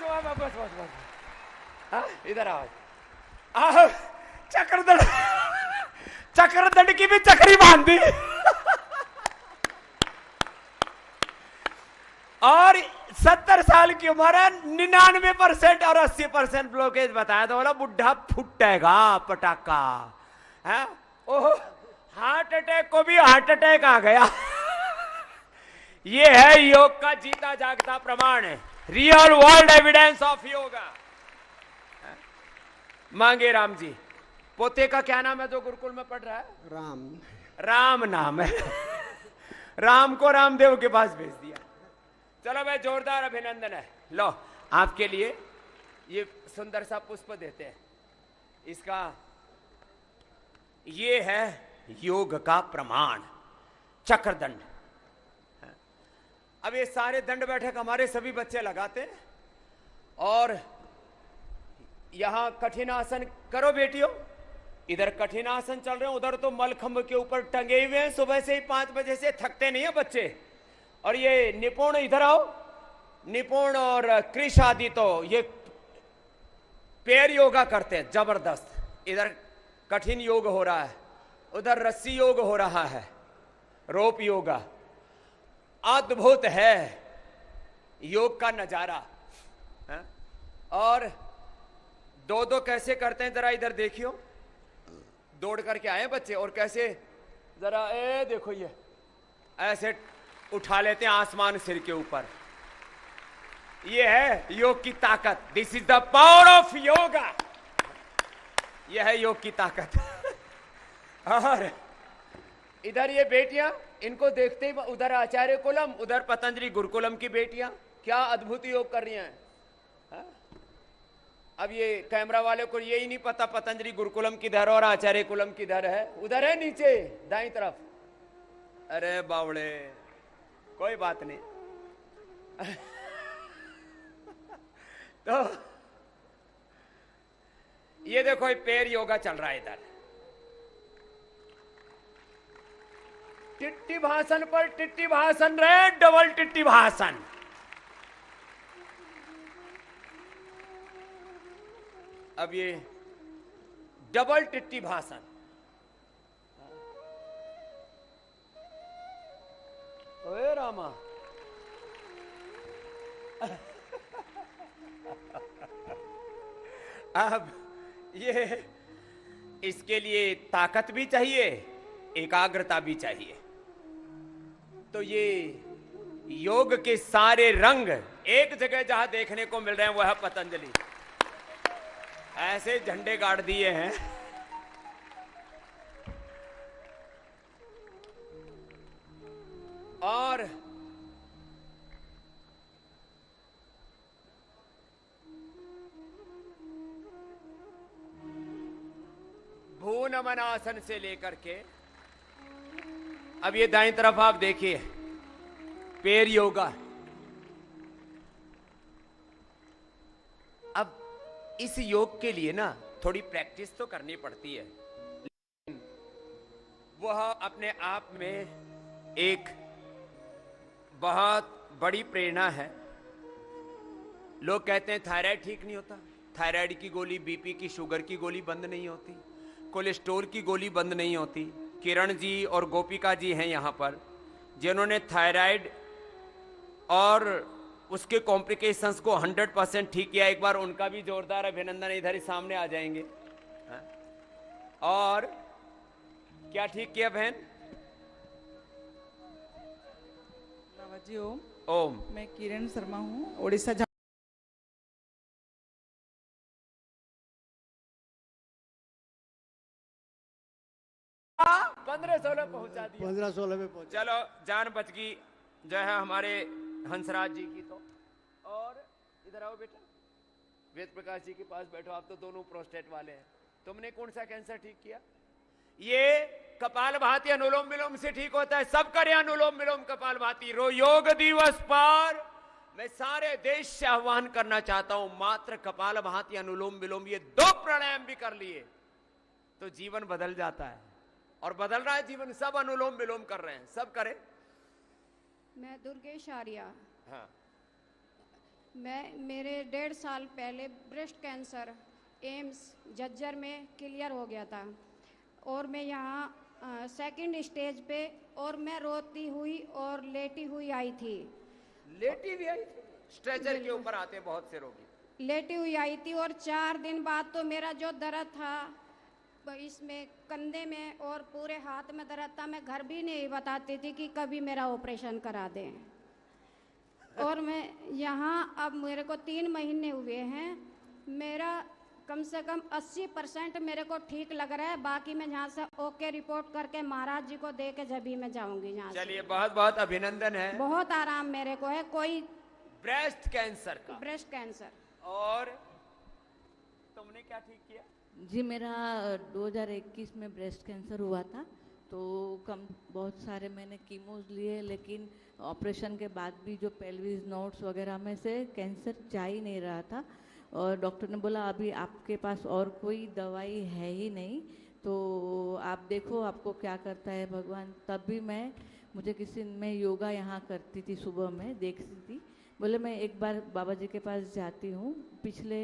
बस बस बस। हाँ, इधर आओ। आओ, चक्रदंड, चक्रदंड की भी चक्री बांध दी। और 70 साल की उम्र है, 99% और 80% ब्लॉकेज बताया तो बोला बुढ़ा फुटेगा पटाखा है। ओह, हार्ट अटैक को भी हार्ट अटैक आ गया। ये है योग का जीता जागता प्रमाण है, real world evidence of yoga. मांगे राम जी, पोते का क्या नाम है जो गुरुकुल में पढ़ रहा है? राम। राम नाम है। राम को रामदेव के पास भेज दिया। चलो भाई, जोरदार अभिनंदन है। लो, आपके लिए ये सुंदर सा पुष्प देते हैं। इसका ये है योग का प्रमाण, चक्रदंड। अब ये सारे दंड बैठक हमारे सभी बच्चे लगाते हैं। और यहां कठिन आसन करो बेटियों। इधर कठिन आसन चल रहे हैं, उधर तो मलखंभ के ऊपर टंगे हुए हैं। सुबह से ही 5 बजे से थकते नहीं है बच्चे। और ये निपुण इधर आओ, निपुण और कृष आदि तो ये पैर योगा करते हैं जबरदस्त। इधर कठिन योग हो रहा है, उधर रस्सी योग हो रहा है, रोप योगा। अद्भुत है योग का नजारा है? और दो दो कैसे करते हैं जरा इधर देखियो। दौड़ करके आए बच्चे और कैसे, जरा ए देखो, ये ऐसे उठा लेते हैं आसमान सिर के ऊपर। ये है योग की ताकत। This is the power of yoga. यह है योग की ताकत। और इधर ये बेटियां, इनको देखते ही उधर आचार्य कुलम, उधर पतंजलि गुरुकुलम की बेटियां क्या अद्भुत योग कर रही हैं। हा? अब ये कैमरा वाले को यही नहीं पता पतंजलि गुरुकुलम किधर और आचार्य कुलम किधर है। उधर है नीचे दाईं तरफ। अरे बावड़े, कोई बात नहीं। तो ये देखो, ये पैर योगा चल रहा है इधर। टिट्टी भाषण पर टिट्टी भाषण रहे, डबल टिट्टी भाषण। अब ये डबल टिट्टी भाषण। ओए रामा। अब ये इसके लिए ताकत भी चाहिए, एकाग्रता भी चाहिए। तो ये योग के सारे रंग एक जगह जहां देखने को मिल रहे हैं वह है पतंजलि। ऐसे झंडे गाड़ दिए हैं। और भूनमन आसन से लेकर के अब ये दाईं तरफ आप देखिए, पैर योगा। अब इस योग के लिए ना थोड़ी प्रैक्टिस तो करनी पड़ती है, लेकिन वह अपने आप में एक बहुत बड़ी प्रेरणा है। लोग कहते हैं थायराइड ठीक नहीं होता। थायराइड की गोली, बीपी की, शुगर की गोली बंद नहीं होती, कोलेस्ट्रॉल की गोली बंद नहीं होती। किरण जी और गोपिका जी हैं यहाँ पर जिन्होंने थायराइड और उसके कॉम्प्लिकेशंस को 100% ठीक किया। एक बार उनका भी जोरदार अभिनंदन। इधर ही सामने आ जाएंगे। और क्या ठीक किया बहन? जी ओम। ओम। मैं किरण शर्मा हूँ, उड़ीसा। 15-16 पहुंचा दिया। 15-16 में पहुंचा। चलो, जान बच गई जो है हमारे हंसराज जी की। तो और इधर आओ बेटा, वेद प्रकाश जी के पास बैठो। आप तो दोनों प्रोस्टेट वाले हैं। तुमने कौन सा कैंसर ठीक किया? ये कपाल भाती अनुलोम विलोम से ठीक होता है। सब करें अनुलोम विलोम कपाल भाती। योग दिवस पर मैं सारे देश से आह्वान करना चाहता हूं, मात्र कपाल भाती अनुलोम विलोम ये 2 प्राणायाम भी कर लिए तो जीवन बदल जाता है। और बदल रहा है जीवन। सब अनुलोम विलोम कर रहे हैं, सब करें। मैं दुर्गेश आर्या। हाँ। मेरे 1.5 साल पहले ब्रेस्ट कैंसर एम्स झज्जर में क्लियर हो गया था और मैं यहाँ सेकंड स्टेज पे और मैं रोती हुई और लेटी हुई आई थी। लेटी भी आई थी? स्ट्रेचर के ऊपर आते हैं बहुत से रोगी। लेटी हुई आई थी और 4 दिन बाद तो मेरा जो दर्द था इसमें कंधे में और पूरे हाथ में दर्द था। मैं घर भी नहीं बताती थी कि कभी मेरा ऑपरेशन करा दें। और मैं यहाँ अब मेरे को 3 महीने हुए हैं, मेरा कम से कम 80% मेरे को ठीक लग रहा है। बाकी मैं यहाँ से ओके रिपोर्ट करके महाराज जी को दे के जब भी मैं जाऊंगी यहाँ से। चलिए बहुत बहुत अभिनंदन है। बहुत आराम मेरे को है। कोई ब्रेस्ट कैंसर का। Breast cancer. और तुमने क्या ठीक किया? जी मेरा 2021 में ब्रेस्ट कैंसर हुआ था, तो बहुत सारे मैंने कीमोज लिए, लेकिन ऑपरेशन के बाद भी जो पेल्विस नोड्स वगैरह में से कैंसर जा ही नहीं रहा था। और डॉक्टर ने बोला अभी आपके पास और कोई दवाई है ही नहीं, तो आप देखो आपको क्या करता है भगवान। तब भी मैं योगा यहाँ करती थी, सुबह में देखती थी। बोले मैं एक बार बाबा जी के पास जाती हूँ। पिछले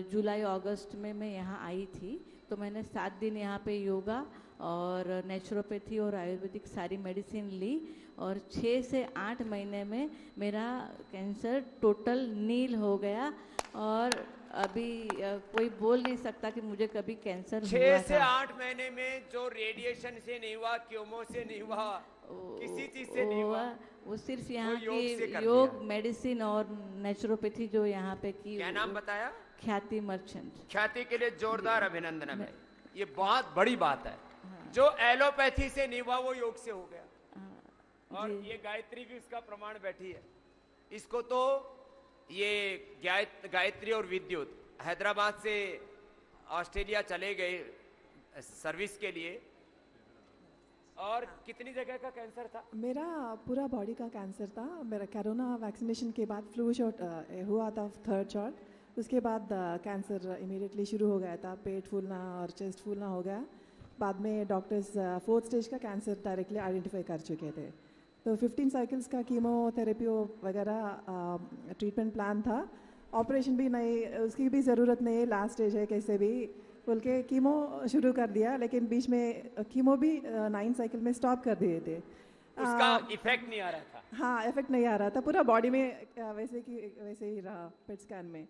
जुलाई अगस्त में मैं यहाँ आई थी, तो मैंने 7 दिन यहाँ पे योगा और नेचुरोपैथी और आयुर्वेदिक सारी मेडिसिन ली और 6 से 8 महीने में मेरा कैंसर टोटल नील हो गया। और अभी कोई बोल नहीं सकता कि मुझे कभी कैंसर हुआ 6 से था। 8 महीने में जो रेडिएशन से नहीं हुआ, कीमो से नहीं हुआ, किसी चीज से नहीं हुआ, वो सिर्फ यहाँ वो योग से कर की योग दिया। मेडिसिन और नेचुरोपैथी जो यहाँ पे की। क्या नाम बताया? ख्याति मर्चेंट। ख्याति के लिए जोरदार अभिनंदन है भाई। ये बहुत बड़ी बात है। जो एलोपैथी से नहीं हुआ वो योग से हो गया। और ये गायत्री भी उसका प्रमाण बैठी है। इसको तो ये गायत्री और विद्युत हैदराबाद से ऑस्ट्रेलिया चले गए सर्विस के लिए। और कितनी जगह का कैंसर था? मेरा पूरा बॉडी का कैंसर था। मेरा कोरोना वैक्सीनेशन के बाद फ्लू शॉट हुआ था 3rd शॉट। उसके बाद कैंसर इमीडिएटली शुरू हो गया था। पेट फूलना और चेस्ट फूलना हो गया। बाद में डॉक्टर्स 4th स्टेज का कैंसर डायरेक्टली आइडेंटिफाई कर चुके थे। तो 15 साइकिल्स का कीमोथेरेपी वगैरह ट्रीटमेंट प्लान था। ऑपरेशन भी नहीं, उसकी भी ज़रूरत नहीं, लास्ट स्टेज है कैसे भी बोल के कीमो शुरू कर दिया। लेकिन बीच में कीमो भी 9 साइकिल में स्टॉप कर दिए थे। उसका इफेक्ट नहीं आ रहा था। हाँ, इफेक्ट नहीं आ रहा था। पूरा बॉडी में वैसे ही रहा पेट स्कैन में।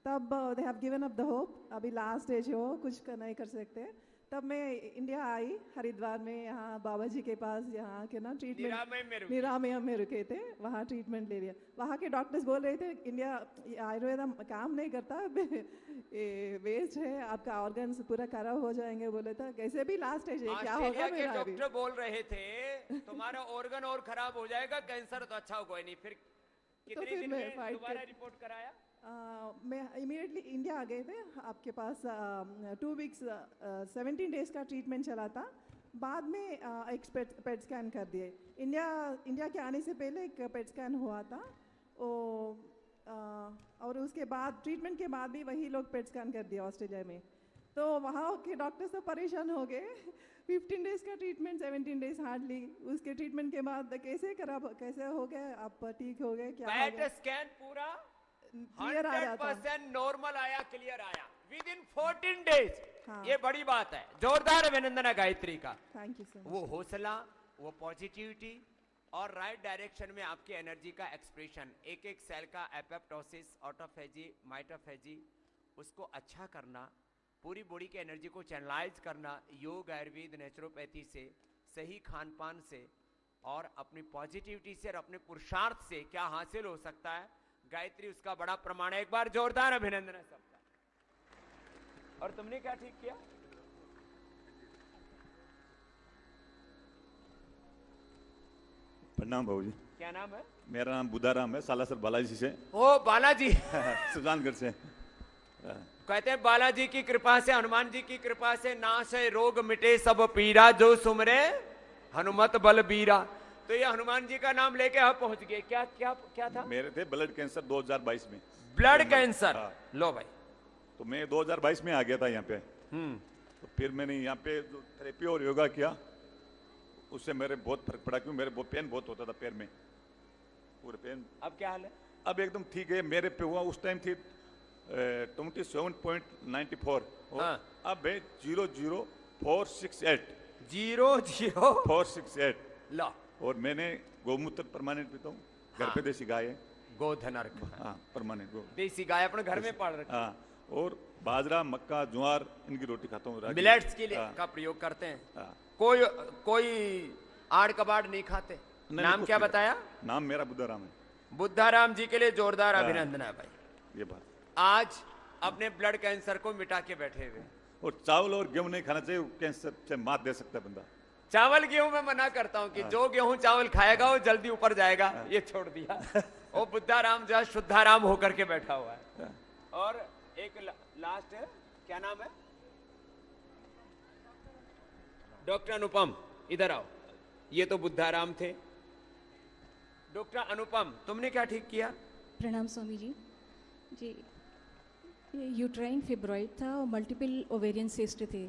तब they have given up the hope, अभी लास्ट स्टेज हो, कुछ नहीं कर सकते। तब मैं इंडिया आई, हरिद्वार में, यहाँ बाबा जी के पास, यहाँ के ना ट्रीटमेंट निरामय में रुके थे, वहाँ ट्रीटमेंट ले लिया। वहाँ के डॉक्टर्स बोल रहे थे इंडिया आयुर्वेद काम नहीं करता, वेस्ट है, आपका ऑर्गन्स पूरा खराब हो जाएंगे। बोले था कैसे भी लास्ट स्टेज है, क्या होगा मेरा? डॉक्टर बोल रहे थे तुम्हारा ऑर्गन और खराब हो जाएगा, कैंसर तो अच्छा होगा नहीं। फिर कितने दिन में दोबारा रिपोर्ट कराया? मैं इमीडिएटली इंडिया आ गए थे। आपके पास 2 वीक्स 17 डेज का ट्रीटमेंट चला था। बाद में एक पेट स्कैन कर दिए। इंडिया के आने से पहले एक पेट स्कैन हुआ था और उसके बाद ट्रीटमेंट के बाद भी वही लोग पेट स्कैन कर दिया ऑस्ट्रेलिया में। तो वहाँ के डॉक्टर्स तो परेशान हो गए। 15 डेज का ट्रीटमेंट, 17 डेज हार्डली। उसके ट्रीटमेंट के बाद कैसे हो गए आप? ठीक हो गए क्या? पेट स्कैन पूरा 100% नॉर्मल आया, क्लियर आया विद इन 14 डेज। हाँ। ये बड़ी बात है। जोरदार अभिनंदन है गायत्री का। Thank you sir. वो हौसला, वो पॉजिटिविटी और राइट डायरेक्शन में आपकी एनर्जी का एक्सप्रेशन, एक एक सेल का एपोप्टोसिस, ऑटोफेजी, माइटोफेजी, उसको अच्छा करना, पूरी बॉडी की एनर्जी को चैनलाइज करना योग, आयुर्वेद, नेचुरोपैथी से, सही खान पान से और अपनी पॉजिटिविटी से और अपने पुरुषार्थ से क्या हासिल हो सकता है, गायत्री उसका बड़ा प्रमाण है। एक बार जोरदार अभिनंदन है सबका। और तुमने क्या ठीक किया? प्रणाम बाबू जी। क्या नाम है? मेरा नाम बुधाराम है, सालासर बालाजी से। ओ बालाजी। सुजानगढ़ से। कहते हैं बालाजी की कृपा से, हनुमान जी की कृपा से नाश है रोग मिटे सब पीरा, जो सुमरे हनुमत बलबीरा। तो ये हनुमान जी का नाम लेके आप पहुंच गए। क्या क्या क्या था? मेरे थे ब्लड कैंसर 2022 में। Blood cancer. हाँ। लो भाई। तो मैं 2022 में आ गया था यहाँ पे। तो फिर मैंने यहाँ पे थेरेपी और योगा किया, उससे मेरे बहुत फर्क पड़ा। क्यों? मेरे पेन बहुत होता था पैर में, पूरे पेन। अब क्या हाल है? अब एकदम ठीक है। मेरे पे हुआ उस टाइम थी 27.94 और हाँ। अब है 00468 00468 ला। और मैंने गौमूत्र परमानेंट पीता हूँ। घर पे देसी गाय है। गोधन अर्क हाँ, परमानेंट गो। देसी गाय अपने घर में पाल रखी। हाँ, और बाजरा, मक्का, ज्वार इनकी रोटी खाता हूँ। रागी। मिलेट्स के लिए हाँ, का प्रयोग करते हैं। हाँ। कोई आड़ कबाड़ नहीं खाते। नहीं, नाम कुछ क्या नहीं। बताया? नाम मेरा बुद्धाराम है। बुद्धाराम जी के लिए जोरदार हाँ। अभिनंदन है भाई। ये बात। आज अपने ब्लड कैंसर को मिटा के बैठे हुए। और चावल और गेहूं नहीं खाना चाहिए, कैंसर से मात दे सकता है बंदा। चावल गेहूं में मना करता हूं कि जो गेहूं चावल खाएगा वो जल्दी ऊपर जाएगा, ये छोड़ दिया। वो बुद्धाराम जो है शुद्धाराम होकर के बैठा हुआ है। और एक लास्ट क्या नाम है? डॉक्टर अनुपम, इधर आओ। ये तो बुद्धाराम थे। डॉक्टर अनुपम, तुमने क्या ठीक किया? प्रणाम स्वामी जी। जी, ये यूट्राइन फिब्रॉइड था और मल्टीपल ओवेरियन सिस्ट थे।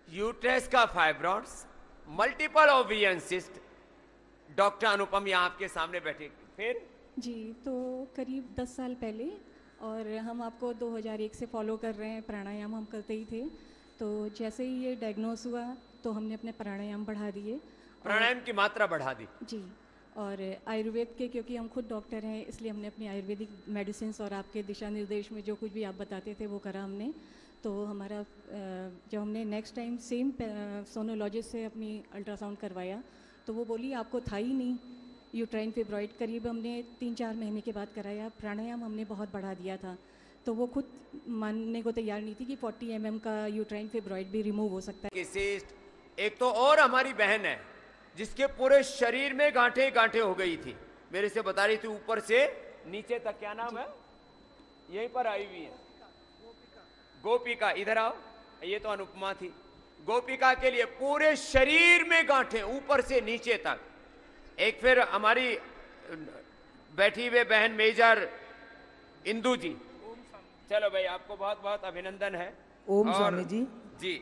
यूट्रस का fibroids, multiple ovarian cyst. Doctor Anupam यहाँ आपके सामने बैठे। फिर जी, तो करीब 10 साल पहले, और हम आपको 2001 से फॉलो कर रहे हैं। प्राणायाम हम करते ही थे। तो जैसे ही ये डायग्नोस हुआ तो हमने अपने प्राणायाम बढ़ा दिए। प्राणायाम की मात्रा बढ़ा दी। जी, और आयुर्वेद के, क्योंकि हम खुद डॉक्टर हैं, इसलिए हमने अपनी आयुर्वेदिक मेडिसिन और आपके दिशा निर्देश में जो कुछ भी आप बताते थे वो करा हमने। तो हमारा जब हमने नेक्स्ट टाइम सेम सोनोलॉजिस्ट से अपनी अल्ट्रासाउंड करवाया तो वो बोली आपको था ही नहीं यूट्राइन फिब्रॉइड। करीब हमने 3-4 महीने के बाद कराया। प्राणायाम हमने बहुत बढ़ा दिया था। तो वो खुद मानने को तैयार नहीं थी कि 40 mm का यूट्राइन फिब्रॉइड भी रिमूव हो सकता है। सिस्ट। एक तो और हमारी बहन है जिसके पूरे शरीर में गांठे गांठे हो गई थी, मेरे से बता रही थी ऊपर से नीचे तक। क्या नाम है? यहीं पर आई हुई है गोपिका। इधर आओ। ये तो अनुपमा थी। गोपिका के लिए पूरे शरीर में गांठे ऊपर से नीचे तक। एक फिर हमारी बैठी हुए बहन मेजर इंदू जी। चलो भाई, आपको बहुत बहुत अभिनंदन है। ओम स्वामी जी। जी,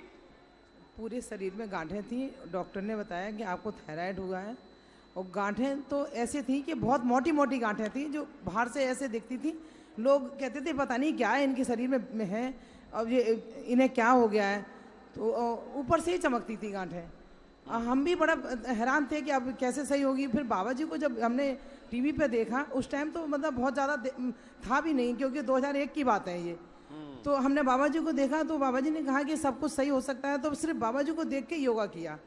पूरे शरीर में गांठें थी। डॉक्टर ने बताया कि आपको थायराइड हुआ है। और गांठें तो ऐसी थी कि बहुत मोटी मोटी गांठें थी जो बाहर से ऐसे दिखती थी। लोग कहते थे पता नहीं क्या है इनके शरीर में है, अब ये इन्हें क्या हो गया है। तो ऊपर से ही चमकती थी गांठें। हम भी बड़ा हैरान थे कि अब कैसे सही होगी। फिर बाबा जी को जब हमने टीवी पे देखा, उस टाइम तो मतलब बहुत ज़्यादा था भी नहीं, क्योंकि 2001 की बात है ये। तो हमने बाबा जी को देखा तो बाबा जी ने कहा कि सब कुछ सही हो सकता है। तो सिर्फ बाबा जी को देख के योगा किया,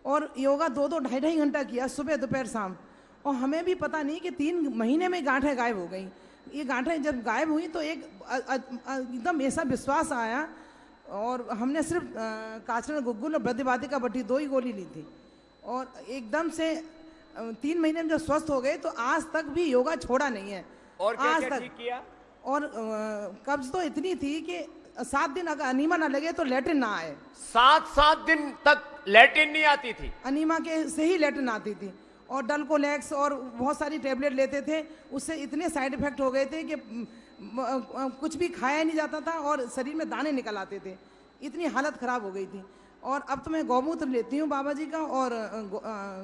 और योगा 2-2, 2.5 घंटा किया, सुबह दोपहर शाम। और हमें भी पता नहीं कि 3 महीने में गांठें गायब हो गई। ये गांठें जब गायब हुई तो एक एकदम ऐसा विश्वास आया। और हमने सिर्फ काचरण गुग्गुल और बद्धिवादिका बट्टी 2 ही गोली ली थी, और एकदम से 3 महीने में जब स्वस्थ हो गए तो आज तक भी योगा छोड़ा नहीं है। और क्या आज क्या तक ठीक किया? और कब्ज तो इतनी थी कि 7 दिन अगर अनीमा ना लगे तो लेटरिन ना आए। 7 दिन तक लेटरिन नहीं आती थी। अनीमा के से ही लेटरिन आती थी। और डल्कोलेक्स और बहुत सारी टेबलेट लेते थे, उससे इतने साइड इफेक्ट हो गए थे कि कुछ भी खाया नहीं जाता था और शरीर में दाने निकल आते थे। इतनी हालत खराब हो गई थी। और अब तो मैं गौमूत्र लेती हूँ बाबा जी का, और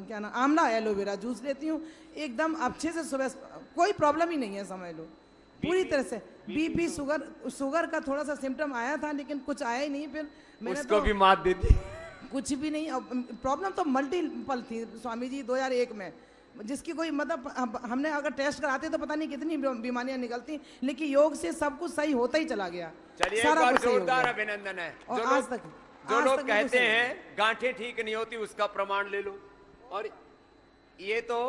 क्या नाम, आंवला एलोवेरा जूस लेती हूँ। एकदम अच्छे से सुबह कोई प्रॉब्लम ही नहीं है, समझ लो पूरी तरह से। बीपी, शुगर का थोड़ा सा सिम्टम आया था, लेकिन कुछ आया ही नहीं। फिर मैंने उसको तो भी मात दे दी। कुछ भी नहीं। प्रॉब्लम तो मल्टीपल थी स्वामी जी 2001 में, जिसकी कोई मतलब हमने अगर टेस्ट कराते तो पता नहीं कितनी बीमारियां निकलती, लेकिन योग से सब कुछ सही होता ही चला गया। चलिए, एक सारा बार कुछ सही हो जोरदार गया। अभिनंदन है। और जो आज लोग तक कहते सही हैं गांठें ठीक नहीं होती, उसका प्रमाण ले लो। और ये तो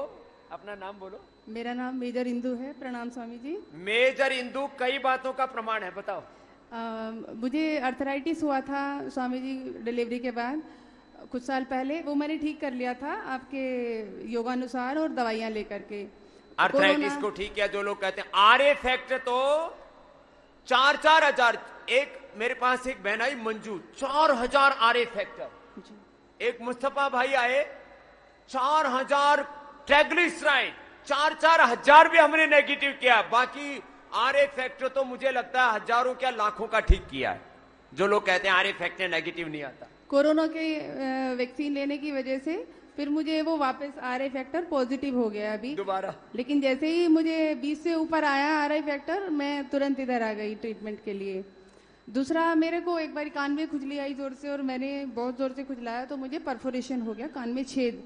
अपना नाम बोलो। मेरा नाम मेजर इंदू है। प्रणाम स्वामी जी। मेजर इंदू, कई बातों का प्रमाण है, बताओ। मुझे अर्थराइटिस हुआ था स्वामी जी डिलीवरी के बाद कुछ साल पहले। वो मैंने ठीक कर लिया था आपके योगानुसार और दवाइयां लेकर के। अर्थराइटिस को ठीक किया। जो लोग कहते हैं आरे फैक्टर तो 4-4 हजार। एक मेरे पास एक बहन आई मंजू, 4000 आरे फैक्टर। एक मुस्तफा भाई आए, 4000 ट्राइग्लिसराइड। 4-4 हजार भी हमने नेगेटिव किया। बाकी आरे फैक्टर तो मुझे लगता है हजारों क्या लाखों का ठीक किया है। जो लोग कहते हैं आरे फैक्टर नेगेटिव नहीं आता। कोरोना के वैक्सीन लेने की वजह से फिर मुझे वो वापस RI फैक्टर पॉजिटिव हो गया अभी दोबारा। लेकिन जैसे ही मुझे 20 से ऊपर आया RI फैक्टर, मैं तुरंत इधर आ गई ट्रीटमेंट के लिए। दूसरा, मेरे को एक बार कान में खुजली आई जोर से, और मैंने बहुत जोर से खुजलाया तो मुझे परफोरेशन हो गया, कान में छेद।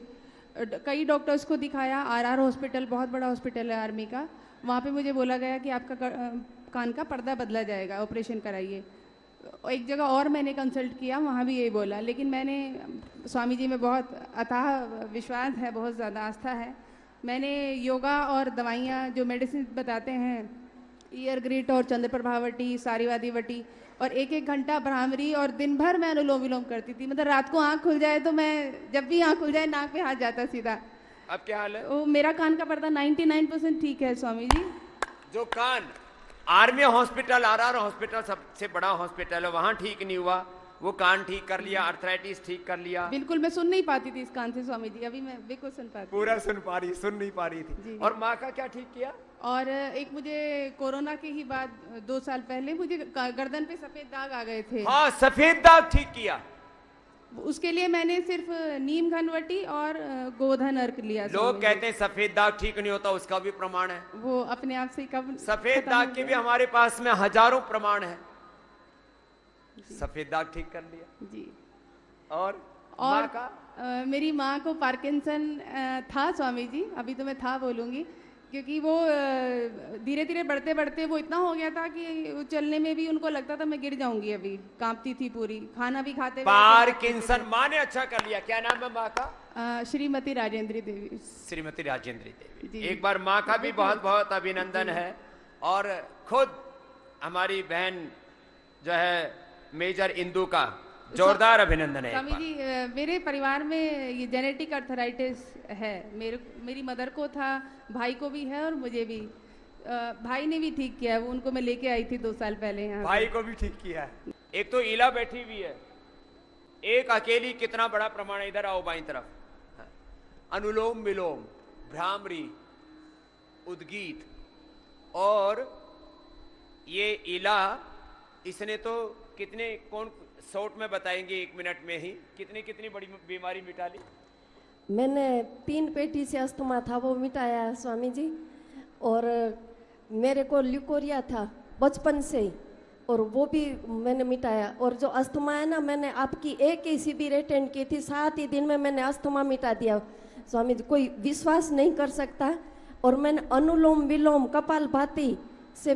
कई डॉक्टर्स को दिखाया, RR हॉस्पिटल बहुत बड़ा हॉस्पिटल है आर्मी का, वहाँ पे मुझे बोला गया कि आपका कान का पर्दा बदला जाएगा, ऑपरेशन कराइए। एक जगह और मैंने कंसल्ट किया, वहाँ भी यही बोला, लेकिन मैंने स्वामी जी में बहुत अथाह विश्वास है, बहुत ज़्यादा आस्था है। मैंने योगा और दवाइयाँ जो मेडिसिन बताते हैं, ईयर ग्रिट और चंद्र प्रभावटी, सारीवादी वटी, और 1-1 घंटा भ्रामरी, और दिन भर मैं अनुलोम विलोम करती थी। मतलब रात को आँख खुल जाए तो मैं, जब भी आँख खुल जाए नाक पे हाथ जाता सीधा। अब क्या हाल है? वो मेरा कान का पर्दा 99% ठीक है स्वामी जी। जो कान आर्मी हॉस्पिटल, RR हॉस्पिटल सबसे बड़ा हॉस्पिटल है, वहां ठीक नहीं हुआ, वो कान ठीक कर लिया, आर्थराइटिस ठीक कर लिया। बिल्कुल, मैं सुन नहीं पाती थी इस कान से स्वामी जी, अभी मैं बिल्कुल सुन पाती। पूरा सुन नहीं पा रही थी। और माँ का क्या ठीक किया? और एक मुझे कोरोना के ही बाद 2 साल पहले मुझे गर्दन पे सफेद दाग आ गए थे। हाँ, सफेद दाग ठीक किया। उसके लिए मैंने सिर्फ नीम घनवटी और गोधन अर्क लिया। लोग कहते हैं सफेद दाग ठीक नहीं होता, उसका भी प्रमाण है। वो अपने आप से कब सफेद दाग के भी हमारे पास में हजारों प्रमाण है। सफेद दाग ठीक कर लिया जी। और माँ का? मेरी माँ को पार्किंसन था स्वामी जी, अभी तो मैं था बोलूँगी, क्योंकि वो धीरे धीरे बढ़ते बढ़ते वो इतना हो गया था कि चलने में भी उनको लगता था मैं गिर जाऊंगी, अभी कांपती थी पूरी, खाना भी खाते। पार्किंसन। माँ ने अच्छा कर लिया। क्या नाम है माँ का? श्रीमती राजेंद्री देवी। श्रीमती राजेंद्री देवी। एक बार माँ का भी बहुत बहुत अभिनंदन है। और खुद हमारी बहन जो है मेजर इंदू का जोरदार अभिनंदन है। स्वामी जी, मेरे परिवार में ये जेनेटिक अर्थराइटिस है। मेरी मदर को था, भाई को भी है और मुझे भी। भाई ने भी ठीक किया है, वो उनको मैं लेके आई थी 2 साल पहले यहाँ। भाई को भी ठीक किया है। एक तो इला बैठी हुई है, एक अकेली, कितना बड़ा प्रमाण है। इधर आओ बाईं तरफ। अनुलोम विलोम, भ्रामरी, उद्गीत और ये इला, इसने तो कितने, कौन शॉर्ट में बताएंगे 1 मिनट में ही, कितनी बड़ी बीमारी मिटा ली। मैंने 3 पेटी से अस्थमा था, वो मिटाया है स्वामी जी। और मेरे को ल्यूकोरिया था बचपन से ही, और वो भी मैंने मिटाया। और जो अस्थमा है ना, मैंने आपकी एक ही शिविर अटेंड की थी, 7 ही दिन में मैंने अस्थमा मिटा दिया स्वामी जी, कोई विश्वास नहीं कर सकता। और मैंने अनुलोम विलोम कपालभाति से,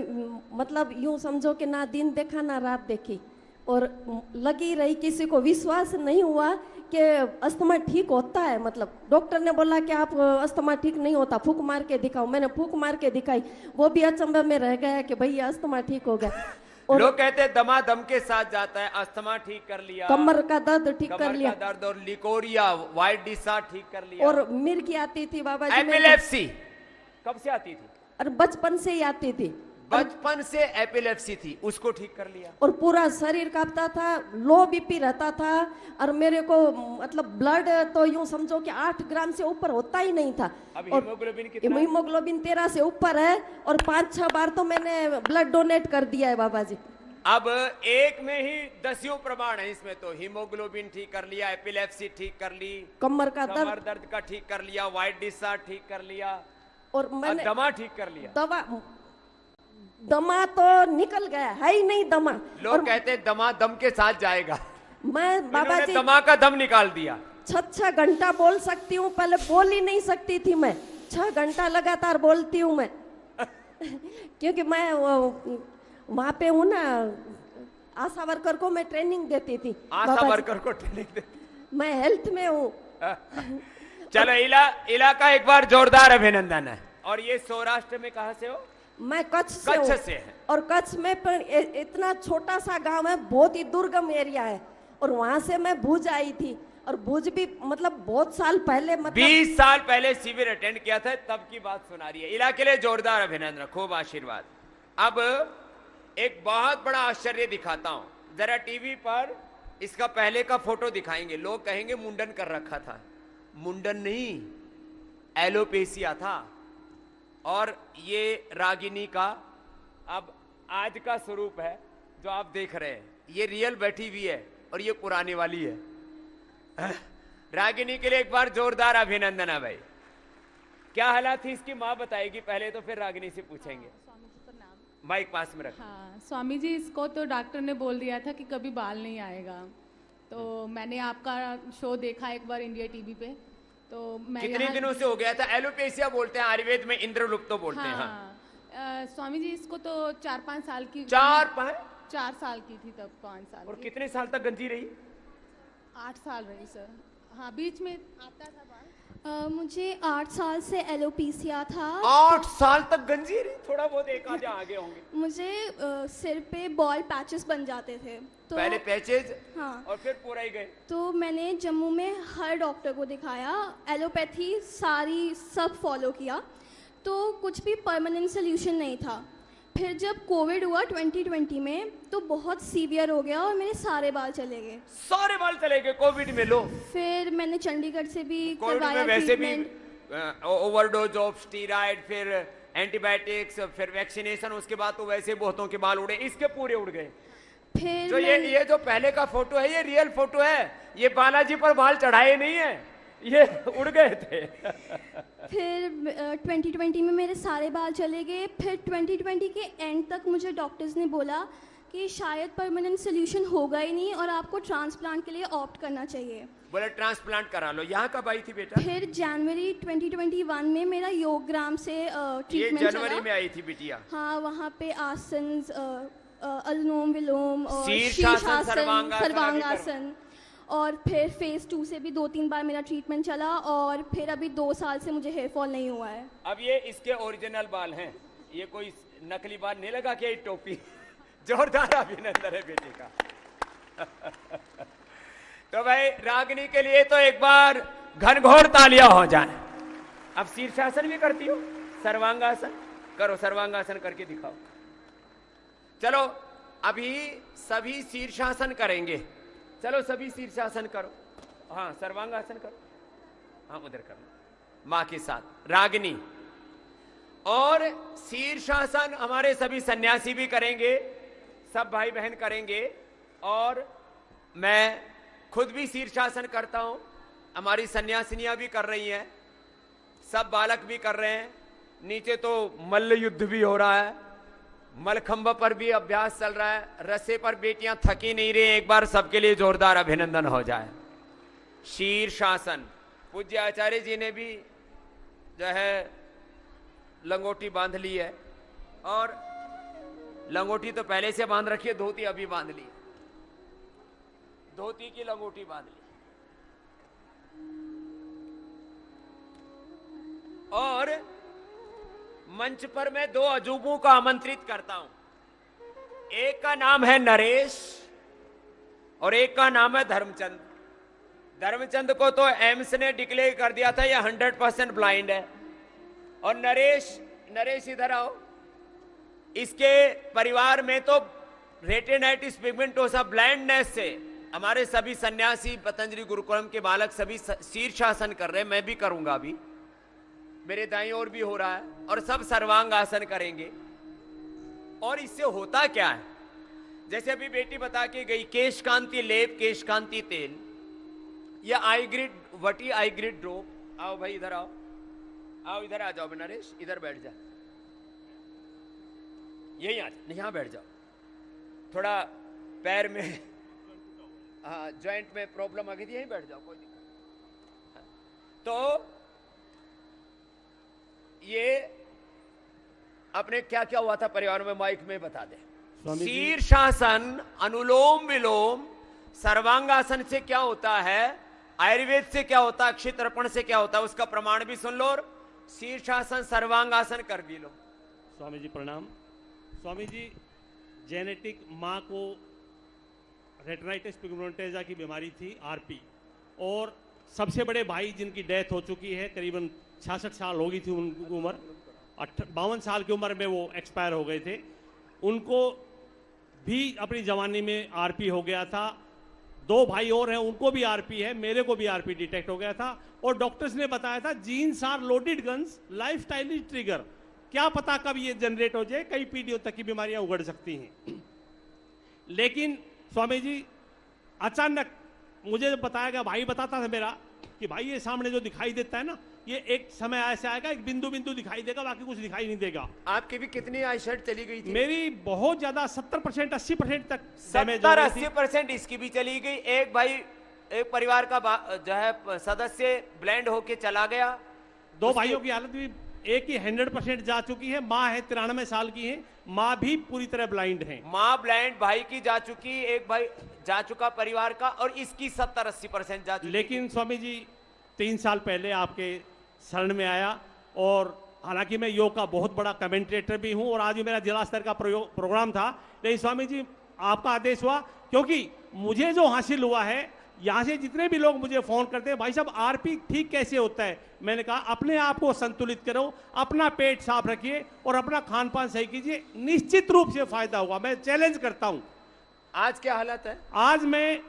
मतलब यूं समझो कि ना दिन देखा ना रात देखी, और लगी रही, किसी को विश्वास नहीं हुआ कि अस्थमा ठीक होता है। मतलब डॉक्टर ने बोला कि आप अस्थमा ठीक नहीं होता, फूंक मार के दिखाओ। मैंने फूंक मार के दिखाई, वो भी अचंभे में रह गया कि भैया अस्थमा ठीक हो गया। और लोग कहते हैं दमादम के साथ जाता है, अस्थमा ठीक कर लिया, कमर का दर्द ठीक कर लिया, कमर का दर्द और लिकोरिया, व्हाइट डिस्चार्ज ठीक कर लिया। और मिर्गी आती थी बाबा जी। एपिलेप्सी कब से आती थी? और बचपन से ही आती थी, बचपन से एपिलेप्सी थी, उसको ठीक कर लिया। और पूरा शरीर कांपता था, लो बीपी रहता था, और मेरे को मतलब ब्लड तो यूं समझो कि 8 ग्राम से ऊपर होता ही नहीं था। अब और हीमोग्लोबिन कितना? हीमोग्लोबिन 13 से ऊपर है, और 5-6 बार तो मैंने ब्लड डोनेट कर दिया है बाबा जी। अब एक में ही 10 प्रमाण है इसमें, तो हीमोग्लोबिन ठीक कर लिया, एपिलेप्सी ठीक कर ली, कमर का दर्द का ठीक कर लिया, व्हाइट डिस्चार्ज ठीक कर लिया, और मैंने दमा ठीक कर लिया। दमा तो निकल गया है ही नहीं दमा। लोग कहते हैं दमा दम के साथ जाएगा। मैं बाबा जी दमा का दम निकाल दिया। 6 घंटा बोल सकती हूँ, पहले बोल ही नहीं सकती थी मैं। 6 घंटा लगातार बोलती हूँ मैं क्योंकि मैं वहाँ पे हूँ ना, आशा वर्कर को मैं ट्रेनिंग देती थी। आशा वर्कर को ट्रेनिंग देती, मैं हेल्थ में हूँ। चलो इला का एक बार जोरदार अभिनंदन है। और ये सौराष्ट्र में कहाँ से हो? मैं कच्छ से है। और कच्छ में पर इतना छोटा सा गांव है, बहुत ही दुर्गम एरिया है, और वहां से मैं भुज आई थी। और भुज भी मतलब बहुत साल पहले, मतलब 20 साल पहले शिविर अटेंड किया था, तब की बात सुना रही है। इला के लिए जोरदार अभिनंदन, खूब आशीर्वाद। अब एक बहुत बड़ा आश्चर्य दिखाता हूं, जरा टीवी पर इसका पहले का फोटो दिखाएंगे। लोग कहेंगे मुंडन कर रखा था, मुंडन नहीं, एलोपेशिया था। और ये रागिनी का अब आज का स्वरूप है जो आप देख रहे हैं। ये रियल बैठी हुई है और ये पुरानी वाली है। रागिनी के लिए एक बार जोरदार अभिनंदन है भाई। क्या हालात थी इसकी माँ बताएगी पहले, तो फिर रागिनी से पूछेंगे। माइक पास में रख। हाँ स्वामी जी, इसको तो डॉक्टर ने बोल दिया था कि कभी बाल नहीं आएगा। तो मैंने आपका शो देखा एक बार इंडिया टीवी पे, तो मैं कितने दिनों से हो गया था? एलोपेशिया बोलते हैं, आयुर्वेद में इंद्रलुप्तो बोलते हैं। हाँ। स्वामी जी इसको तो 4-5 साल की 4 साल की थी तब, 5 साल और की। कितने साल तक गंजी रही? 8 साल रही सर। हाँ बीच में आता था बाल। मुझे 8 साल से एलोपेशिया था। 8 साल तक गंजी रही? थोड़ा बहुत एक आधे आगे होंगे। मुझे सिर पे बॉल पैचेस बन जाते थे। तो पहले पैचेज, हाँ, और फिर पूरा ही गए। तो मैंने जम्मू में हर डॉक्टर को दिखाया, एलोपैथी सारी सब फॉलो किया, तो कुछ भी परमानेंट सोल्यूशन नहीं था। फिर जब कोविड हुआ 2020 में, तो बहुत सीवियर हो गया और मेरे सारे बाल चले गए। सारे बाल चले गए कोविड में? लो, फिर मैंने चंडीगढ़ से भी कोविड में वैसे भी ओवरडोज ऑफ स्टीरॉइड, फिर एंटीबायोटिक्स, फिर वैक्सीनेशन, उसके बाद तो वैसे बहुतों के बाल उड़े, इसके पूरे उड़ गए। फिर जो ये जो पहले का फोटो है, ये रियल फोटो है, ये बालाजी पर बाल चढ़ाए नहीं है, ये उड़ गए थे। फिर 2020 में मेरे सारे बाल चले गए। फिर 2020 के एंड तक मुझे डॉक्टर्स ने बोला कि शायद परमानेंट सोल्यूशन होगा ही नहीं और आपको ट्रांसप्लांट के लिए ऑप्ट करना चाहिए। बोले ट्रांसप्लांट करा लो। यहाँ कब आई थी बेटा? फिर जनवरी 2021 में मेरा योगग्राम से ट्रीटमेंट ये जनवरी में आई थी बिटिया? हाँ, वहाँ पे आसन, अनुलोम विलोम और शीर्षासन, सर्वांगासन, और फिर फेज 2 से भी 2-3 बार मेरा ट्रीटमेंट चला, और फिर अभी 2 साल से मुझे हेयर फॉल नहीं हुआ है। अब ये इसके ओरिजिनल बाल हैं, ये कोई नकली बाल नहीं लगा के टोपी। जोरदार अभिनंदन है बेटे का। तो भाई रागिनी के लिए तो एक बार घनघोर तालियां हो जाए। अब शीर्षासन भी करती हो? सर्वांगासन करो, सर्वांगासन करके दिखाओ। चलो अभी सभी शीर्षासन करेंगे। चलो सभी शीर्षासन करो। हाँ, सर्वांगासन करो। हाँ, उधर करना माँ के साथ रागिनी। और शीर्षासन हमारे सभी सन्यासी भी करेंगे, सब भाई बहन करेंगे, और मैं खुद भी शीर्षासन करता हूं, हमारी सन्यासिनियां भी कर रही हैं, सब बालक भी कर रहे हैं। नीचे तो मल्ल युद्ध भी हो रहा है, मलखंभ पर भी अभ्यास चल रहा है, रस्से पर बेटियां थकी नहीं रही। एक बार सबके लिए जोरदार अभिनंदन हो जाए। शीर्षासन, पूज्य आचार्य जी ने भी जो है लंगोटी बांध ली है, और लंगोटी तो पहले से बांध रखी है, धोती अभी बांध ली, धोती की लंगोटी बांध ली। और मंच पर मैं 2 अजूबों को आमंत्रित करता हूं। एक का नाम है नरेश और एक का नाम है धर्मचंद। धर्मचंद को तो एम्स ने डिक्लेयर कर दिया था ये 100% ब्लाइंड है। और नरेश इधर आओ। इसके परिवार में तो रेटिनाइटिस पिगमेंटोसा ब्लाइंडनेस से हमारे सभी सन्यासी पतंजलि गुरुकुलम के बालक सभी शीर्षासन कर रहे हैं, मैं भी करूंगा अभी, मेरे दाईं ओर भी हो रहा है, और सब सर्वांग आसन करेंगे। और इससे होता क्या है, जैसे अभी बेटी बता के गई, केश कांति लेप, केश कांति तेल, या आई ग्रिड वटी, आई ग्रिड ड्रॉप। आओ भाई इधर आओ, आओ इधर आ जाओ नरेश, इधर बैठ जा, यही आ, यहां बैठ जाओ। थोड़ा पैर में जॉइंट में प्रॉब्लम आ गई थी, यहीं बैठ जाओ, कोई दिक्कत। तो ये अपने क्या क्या हुआ था परिवार में, माइक में बता दे। शीर्षासन, अनुलोम विलोम, सर्वांगासन से क्या होता है, आयुर्वेद से क्या होता है, अक्षय तर्पण से क्या होता है, उसका प्रमाण भी सुन लो, और शीर्षासन सर्वांगासन कर भी लो। स्वामी जी प्रणाम। स्वामी जी, जेनेटिक माँ को रेटिनाइटिस पिगमेंटोसा की बीमारी थी, आरपी, और सबसे बड़े भाई जिनकी डेथ हो चुकी है, करीबन 66 साल हो गई थी उनकी उम्र, 52 साल की उम्र में वो एक्सपायर हो गए थे। उनको भी अपनी जवानी में आरपी हो गया था। 2 भाई और हैं, उनको भी आरपी है, मेरे को भी आरपी डिटेक्ट हो गया था। और डॉक्टर्स ने बताया था genes are loaded guns, lifestyle is trigger, क्या पता कब ये जनरेट हो जाए, कई पीढ़ियों तक की बीमारियां उगड़ सकती हैं। लेकिन स्वामी जी, अचानक मुझे बताया गया, भाई बताता था मेरा कि भाई ये सामने जो दिखाई देता है ना, ये एक समय ऐसा आएगा, एक बिंदु बिंदु दिखाई देगा, बाकी कुछ दिखाई नहीं देगा। आपकी भी कितनी आई शर्ट चली गई थी? मेरी बहुत ज्यादा 70% 80% तक 70-80% इसकी भी चली गई। एक भाई, एक परिवार का जो है सदस्य ब्लेंड होके चला गया। दो भाइयों की हालत भी, एक ही 100% जा चुकी है, माँ है 93 साल की है, माँ भी पूरी तरह ब्लाइंड है। माँ ब्लाइंड, भाई की जा चुकी, एक भाई जा चुका परिवार का, और इसकी 70-80% जा चुकी। लेकिन स्वामी जी 3 साल पहले आपके शरण में आया, और हालांकि मैं योग का बहुत बड़ा कमेंटेटर भी हूं, और आज भी मेरा जिला स्तर का प्रोग्राम था, लेकिन स्वामी जी आपका आदेश हुआ, क्योंकि मुझे जो हासिल हुआ है, यहां से जितने भी लोग मुझे फोन करते हैं, भाई साहब आरपी ठीक कैसे होता है, मैंने कहा अपने आप को संतुलित करो, अपना पेट साफ रखिए और अपना खान पान सही कीजिए, निश्चित रूप से फायदा होगा। मैं चैलेंज करता हूं। आज क्या हालत है? आज मैं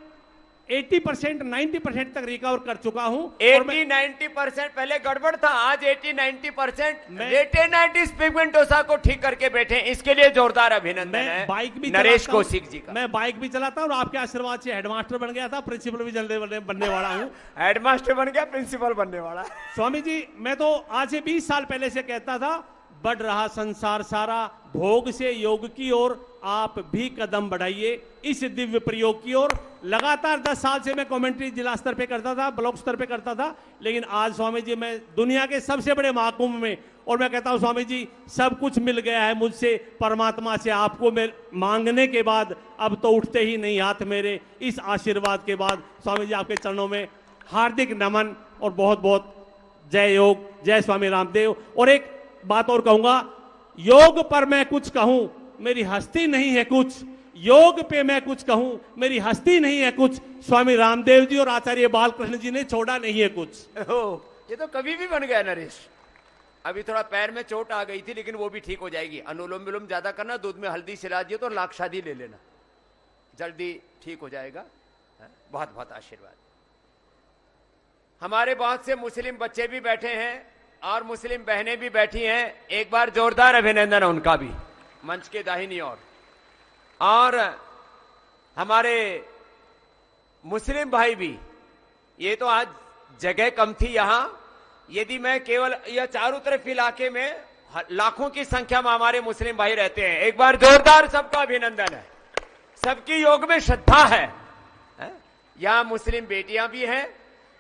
80% 90% तक रिकवर कर चुका हूं। 80-90% पहले गड़बड़ था, आज 80-90% रेटिनाइटिस पिगमेंटोसा को ठीक करके बैठे, इसके लिए जोरदार अभिनंदन है बाइक भी नरेश कौशिक जी का। मैं बाइक भी चलाता हूं और आपके आशीर्वाद से हेडमास्टर बन गया था, प्रिंसिपल भी जल्दी बनने वाला हूं। हेडमास्टर बन गया, प्रिंसिपल बनने वाला। स्वामी जी मैं तो आज से 20 साल पहले से कहता था, बढ़ रहा संसार सारा भोग से योग की ओर, आप भी कदम बढ़ाइए इस दिव्य प्रयोग की ओर। लगातार 10 साल से मैं कमेंट्री जिला स्तर पे करता था, ब्लॉक स्तर पे करता था, लेकिन आज स्वामी जी मैं दुनिया के सबसे बड़े महाकुंभ में, और मैं कहता हूं स्वामी जी सब कुछ मिल गया है मुझसे, परमात्मा से आपको मैं मांगने के बाद अब तो उठते ही नहीं हाथ मेरे। इस आशीर्वाद के बाद स्वामी जी आपके चरणों में हार्दिक नमन और बहुत बहुत जय योग, जय स्वामी रामदेव। और एक बात और कहूंगा, योग पर मैं कुछ कहूं मेरी हस्ती नहीं है कुछ, योग पे मैं कुछ कहूं मेरी हस्ती नहीं है कुछ, स्वामी रामदेव जी और आचार्य बालकृष्ण जी ने छोड़ा नहीं है कुछ। ये तो कभी भी बन गया नरेश। अभी थोड़ा पैर में चोट आ गई थी, लेकिन वो भी ठीक हो जाएगी। अनुलोम विलोम ज्यादा करना, दूध में हल्दी सिला दिए तो लाख शादी ले लेना, जल्दी ठीक हो जाएगा। बहुत बहुत आशीर्वाद। हमारे बहुत से मुस्लिम बच्चे भी बैठे हैं और मुस्लिम बहनें भी बैठी हैं, एक बार जोरदार अभिनंदन है उनका भी मंच के दाहिनी ओर। और हमारे मुस्लिम भाई भी, ये तो आज जगह कम थी यहां, यदि मैं केवल यह चारों तरफ इलाके में लाखों की संख्या में हमारे मुस्लिम भाई रहते हैं। एक बार जोरदार सबका अभिनंदन है। सबकी योग में श्रद्धा है। यहां मुस्लिम बेटियां भी हैं,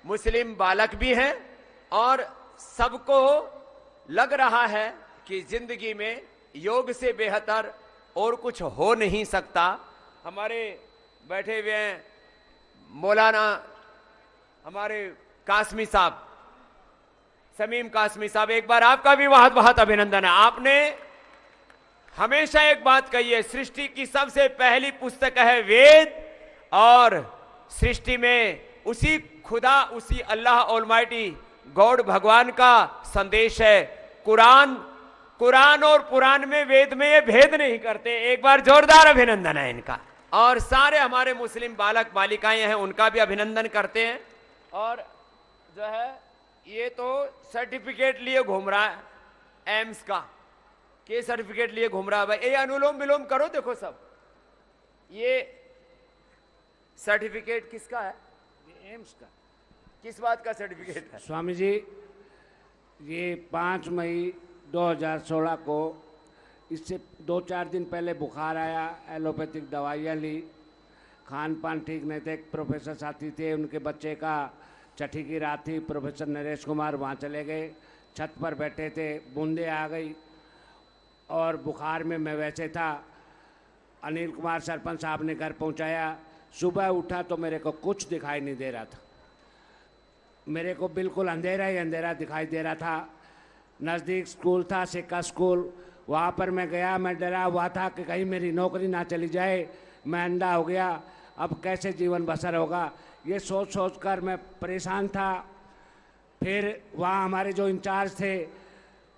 मुस्लिम बालक भी हैं, और सबको लग रहा है कि जिंदगी में योग से बेहतर और कुछ हो नहीं सकता। हमारे बैठे हुए हैं मौलाना हमारे कासमी साहब, समीम कासमी साहब, एक बार आपका भी बहुत बहुत अभिनंदन है। आपने हमेशा एक बात कही है, सृष्टि की सबसे पहली पुस्तक है वेद, और सृष्टि में उसी खुदा, उसी अल्लाह ऑलमाइटी गॉड भगवान का संदेश है। कुरान और पुराण में, वेद में ये भेद नहीं करते। एक बार जोरदार अभिनंदन है इनका। और सारे हमारे मुस्लिम बालक बालिकाएं हैं, उनका भी अभिनंदन करते हैं। और जो है ये तो सर्टिफिकेट लिए घूम रहा है एम्स का, के सर्टिफिकेट लिए घूम रहा है भाई। ये अनुलोम विलोम करो, देखो सब ये सर्टिफिकेट किसका है? एम्स का। किस बात का सर्टिफिकेट है? स्वामी जी ये 5 मई 2016 को, इससे 2-4 दिन पहले बुखार आया, एलोपैथिक दवाइयाँ ली, खान पान ठीक नहीं थे। एक प्रोफेसर साथी थे, उनके बच्चे का छठी की रात थी, प्रोफेसर नरेश कुमार वहाँ चले गए, छत पर बैठे थे, बूंदे आ गई और बुखार में मैं वैसे था। अनिल कुमार सरपंच साहब ने घर पहुँचाया। सुबह उठा तो मेरे को कुछ दिखाई नहीं दे रहा था, मेरे को बिल्कुल अंधेरा ही अंधेरा दिखाई दे रहा था। नज़दीक स्कूल था, सिक्का स्कूल, वहाँ पर मैं गया। मैं डरा हुआ था कि कहीं मेरी नौकरी ना चली जाए, मैं अंधा हो गया, अब कैसे जीवन बसर होगा, ये सोच सोच कर मैं परेशान था। फिर वहाँ हमारे जो इंचार्ज थे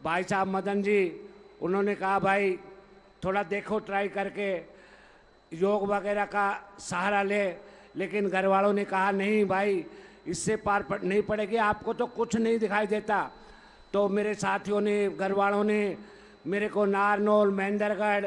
भाई साहब मदन जी, उन्होंने कहा भाई थोड़ा देखो ट्राई करके, योग वगैरह का सहारा ले। लेकिन घर वालों ने कहा नहीं भाई, इससे पार नहीं पड़ेगी, आपको तो कुछ नहीं दिखाई देता। तो मेरे साथियों ने, घर वालों ने मेरे को नारनौल, महेंद्रगढ़,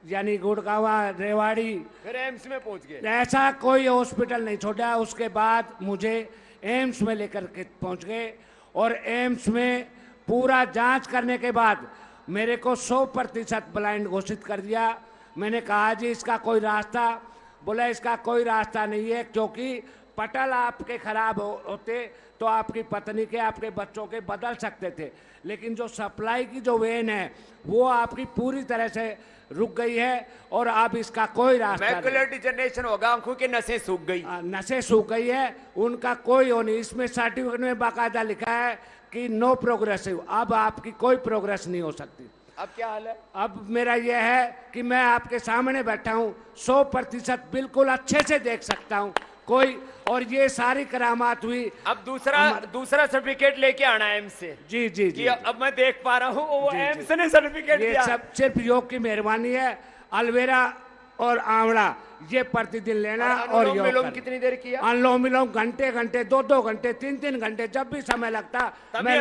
यानी गुड़गांवा, रेवाड़ी, फिर एम्स में पहुंच गए। ऐसा कोई हॉस्पिटल नहीं छोड़ा। उसके बाद मुझे एम्स में लेकर के पहुंच गए और एम्स में पूरा जांच करने के बाद मेरे को 100% ब्लाइंड घोषित कर दिया। मैंने कहा जी इसका कोई रास्ता, बोला इसका कोई रास्ता नहीं है, क्योंकि पटल आपके खराब होते तो आपकी पत्नी के, आपके बच्चों के बदल सकते थे, लेकिन जो सप्लाई की जो वेन है वो आपकी पूरी तरह से रुक गई है और अब इसका कोई रास्ता नहीं। मैकुलर डिजनरेशन होगा, आंखों की नसें सूख गई। नसें सूख गई है, उनका कोई हो नहीं। इसमें सर्टिफिकेट में बाकायदा लिखा है कि नो प्रोग्रेसिव, अब आपकी कोई प्रोग्रेस नहीं हो सकती। अब क्या हाल है? अब मेरा यह है कि मैं आपके सामने बैठा हूं, 100% बिल्कुल अच्छे से देख सकता हूं कोई, और ये सारी करामात हुई। अब दूसरा सर्टिफिकेट लेके आना है एम्स से। जी जी जी, अब मैं देख पा रहा हूँ वो एम्स ने सर्टिफिकेट ये दिया। सब सिर्फ योग की मेहरबानी है। अलवेरा और आंवला ये प्रतिदिन लेना और योग करना। कितनी देर किया? अनुलोम विलोम घंटे घंटे, 2 घंटे, 3 घंटे, जब भी समय लगता मैं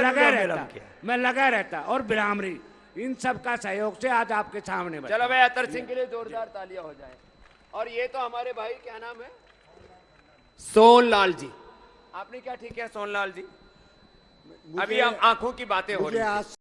लगा रहता और ब्राह्मणी, इन सब का सहयोग से आज आपके सामने बैठा। चलो भाई अतर सिंह के लिए जोरदार तालियां हो जाए। और ये तो हमारे भाई, क्या नाम है? सोनलाल जी। आपने क्या ठीक है सोनलाल जी? अभी हम आंखों की बातें हो रही हैं।